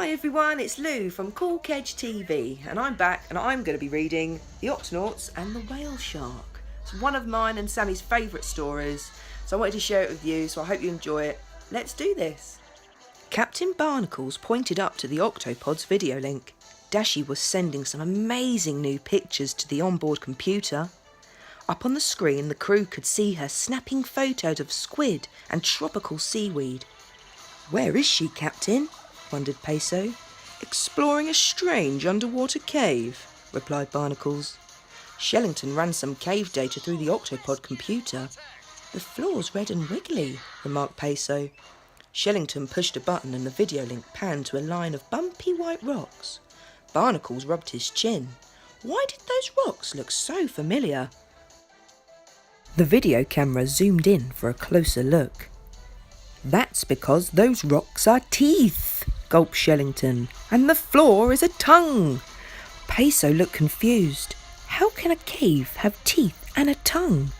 Hi everyone, it's Lou from Cool Kedge TV, and I'm back and I'm going to be reading The Octonauts and the Whale Shark. It's one of mine and Sammy's favourite stories, so I wanted to share it with you, so I hope you enjoy it. Let's do this. Captain Barnacles pointed up to the Octopod's video link. Dashi was sending some amazing new pictures to the onboard computer. Up on the screen, the crew could see her snapping photos of squid and tropical seaweed. "Where is she, Captain?" wondered Peso. "Exploring a strange underwater cave," replied Barnacles. Shellington ran some cave data through the Octopod computer. "The floor's red and wiggly," remarked Peso. Shellington pushed a button and the video link panned to a line of bumpy white rocks. Barnacles rubbed his chin. Why did those rocks look so familiar? The video camera zoomed in for a closer look. "That's because those rocks are teeth," gulped Shellington, "and the floor is a tongue." Peso looked confused. "How can a cave have teeth and a tongue?"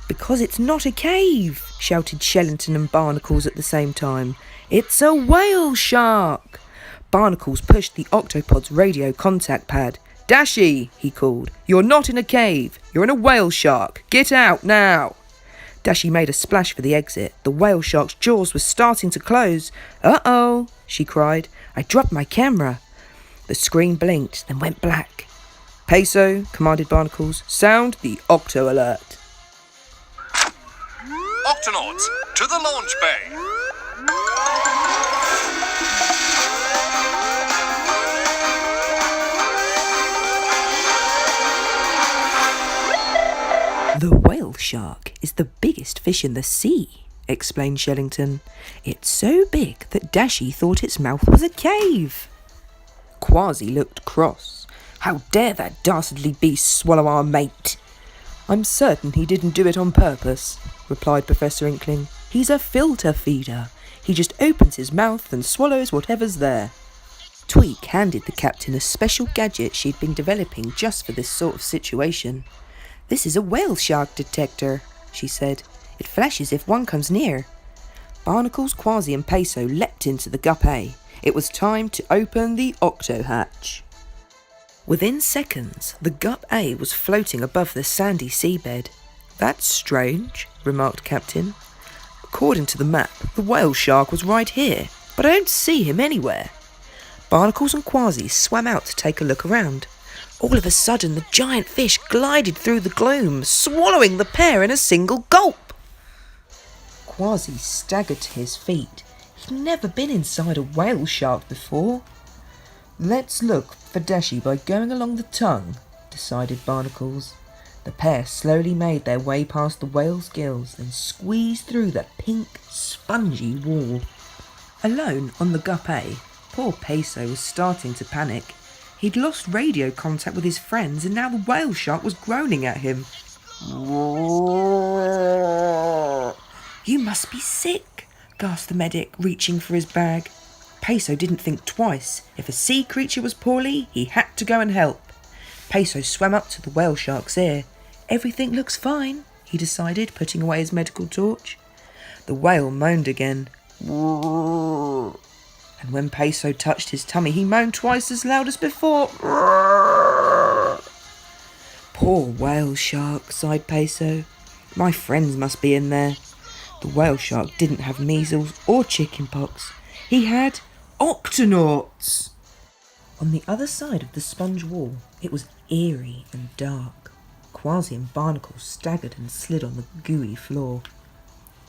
"Because it's not a cave," shouted Shellington and Barnacles at the same time. "It's a whale shark." Barnacles pushed the Octopod's radio contact pad. "Dashi," he called, "you're not in a cave. You're in a whale shark. Get out now." Dashi made a splash for the exit. The whale shark's jaws were starting to close. "Uh-oh," she cried. "I dropped my camera." The screen blinked, then went black. "Peso," commanded Barnacles, "sound the Octo alert." Octonauts, to the launch bay! "The whale shark is the biggest fish in the sea," explained Shellington. "It's so big that Dashi thought its mouth was a cave." Quasi looked cross. "How dare that dastardly beast swallow our mate?" "I'm certain he didn't do it on purpose," replied Professor Inkling. "He's a filter feeder. He just opens his mouth and swallows whatever's there." Tweak handed the captain a special gadget she'd been developing just for this sort of situation. "This is a whale shark detector," she said. "It flashes if one comes near." Barnacles, Quasi and Peso leapt into the Gup A. It was time to open the Octo hatch. Within seconds, the Gup A was floating above the sandy seabed. "That's strange," remarked Captain. "According to the map, the whale shark was right here, but I don't see him anywhere." Barnacles and Quasi swam out to take a look around. All of a sudden, the giant fish glided through the gloom, swallowing the pair in a single gulp. Quasi staggered to his feet. He'd never been inside a whale shark before. "Let's look for Dashi by going along the tongue," decided Barnacles. The pair slowly made their way past the whale's gills, then squeezed through the pink, spongy wall. Alone on the Gup A, poor Peso was starting to panic. He'd lost radio contact with his friends, and now the whale shark was groaning at him. "You must be sick," gasped the medic, reaching for his bag. Peso didn't think twice. If a sea creature was poorly, he had to go and help. Peso swam up to the whale shark's ear. "Everything looks fine," he decided, putting away his medical torch. The whale moaned again. And when Peso touched his tummy, he moaned twice as loud as before. "Poor whale shark," sighed Peso. "My friends must be in there." The whale shark didn't have measles or chickenpox. He had Octonauts! On the other side of the sponge wall, it was eerie and dark. Quasi and Barnacles staggered and slid on the gooey floor.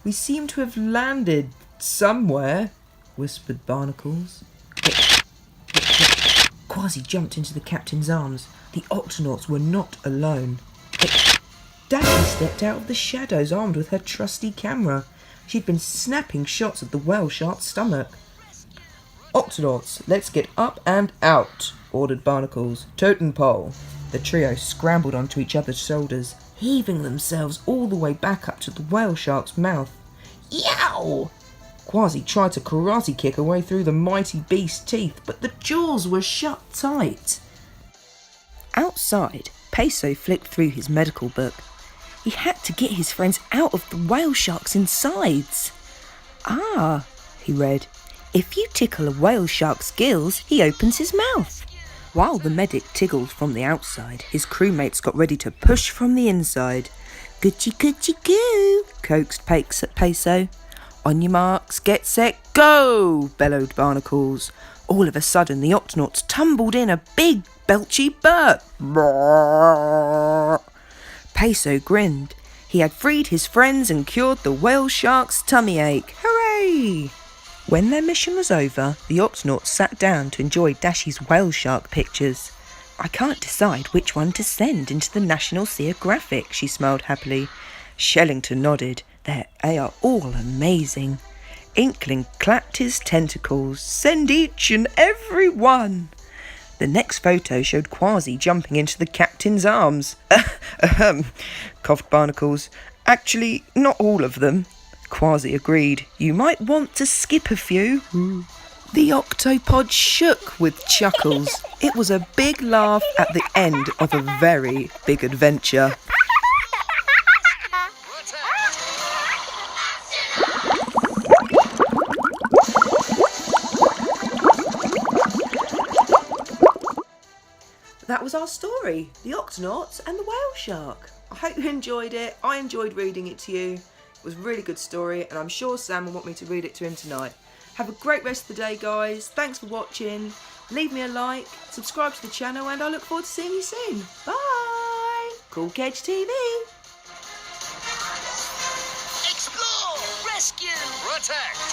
"We seem to have landed somewhere," whispered Barnacles. Quasi jumped into the captain's arms. The Octonauts were not alone. Dashi stepped out of the shadows armed with her trusty camera. She'd been snapping shots of the whale shark's stomach. "Octonauts, let's get up and out," ordered Barnacles. "Totem pole." The trio scrambled onto each other's shoulders, heaving themselves all the way back up to the whale shark's mouth. "Yow!" Quasi tried to karate kick her way through the mighty beast's teeth, but the jaws were shut tight. Outside, Peso flipped through his medical book. He had to get his friends out of the whale shark's insides. "Ah," he read, If you tickle a whale shark's gills, he opens his mouth. While the medic tiggled from the outside, his crewmates got ready to push from the inside. Goochie goochie goo, coaxed Peso. On your marks, get set, go, bellowed Barnacles. All of a sudden, the Octonauts tumbled in a big, belchy burp. Peso grinned. He had freed his friends and cured the whale shark's tummy ache. Hooray! When their mission was over, the Octonauts sat down to enjoy Dashy's whale shark pictures. I can't decide which one to send into the National Geographic, she smiled happily. Shellington nodded. They are all amazing. Inkling clapped his tentacles. Send each and every one. The next photo showed Quasi jumping into the captain's arms. Coughed Barnacles. Actually, not all of them. Quasi agreed. You might want to skip a few. The octopod shook with chuckles. It was a big laugh at the end of a very big adventure. That was our story, The Octonauts and the Whale Shark. I hope you enjoyed it. I enjoyed reading it to you. It was a really good story, and I'm sure Sam will want me to read it to him tonight. Have a great rest of the day, guys. Thanks for watching. Leave me a like, subscribe to the channel, and I look forward to seeing you soon. Bye! Cool Kedge TV. Explore! Rescue! Protect!